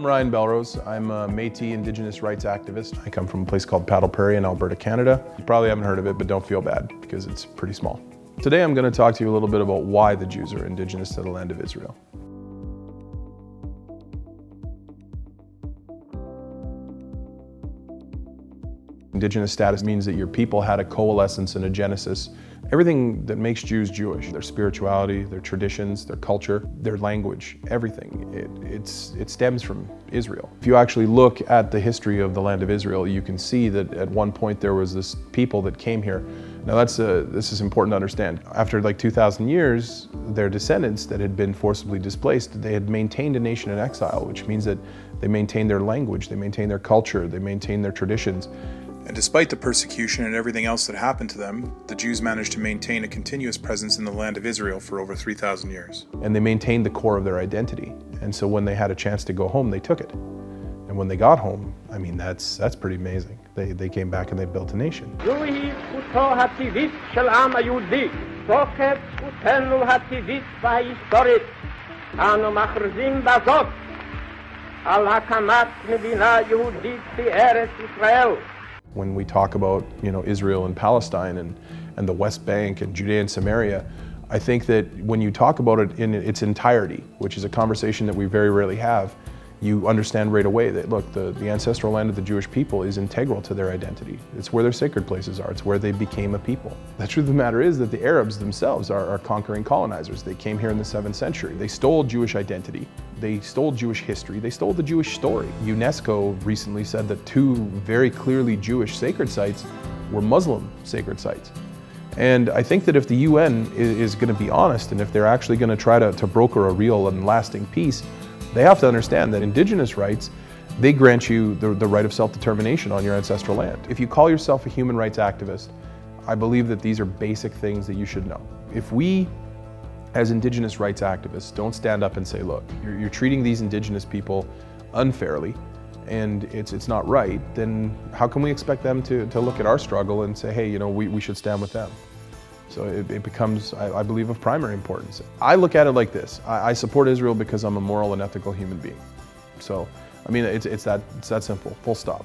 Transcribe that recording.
I'm Ryan Bellerose. I'm a Métis Indigenous rights activist. I come from a place called Paddle Prairie in Alberta, Canada. You probably haven't heard of it, but don't feel bad because it's pretty small. Today I'm going to talk to you a little bit about why the Jews are indigenous to the land of Israel. Indigenous status means that your people had a coalescence and a genesis. Everything that makes Jews Jewish, their spirituality, their traditions, their culture, their language, everything, it stems from Israel. If you actually look at the history of the land of Israel, you can see that at one point there was this people that came here. Now this is important to understand. After like 2,000 years, their descendants that had been forcibly displaced, they had maintained a nation in exile, which means that they maintained their language, they maintained their culture, they maintained their traditions. And despite the persecution and everything else that happened to them, the Jews managed to maintain a continuous presence in the land of Israel for over 3,000 years. And they maintained the core of their identity. And so when they had a chance to go home, they took it. And when they got home, I mean, that's pretty amazing. They came back and they built a nation. When we talk about, Israel and Palestine and the West Bank and Judea and Samaria, I think that when you talk about it in its entirety, which is a conversation that we very rarely have, you understand right away that, look, the ancestral land of the Jewish people is integral to their identity. It's where their sacred places are. It's where they became a people. The truth of the matter is that the Arabs themselves are conquering colonizers. They came here in the 7th century. They stole Jewish identity. They stole Jewish history. They stole the Jewish story. UNESCO recently said that 2 very clearly Jewish sacred sites were Muslim sacred sites. And I think that if the UN is going to be honest, and if they're actually going to try to broker a real and lasting peace, they have to understand that indigenous rights, they grant you the right of self-determination on your ancestral land. If you call yourself a human rights activist, I believe that these are basic things that you should know. If we, as indigenous rights activists, don't stand up and say, look, you're treating these indigenous people unfairly, and it's not right, then how can we expect them to look at our struggle and say, hey, we should stand with them? So it becomes, I believe, of primary importance. I look at it like this. I support Israel because I'm a moral and ethical human being. So, I mean, it's that simple, full stop.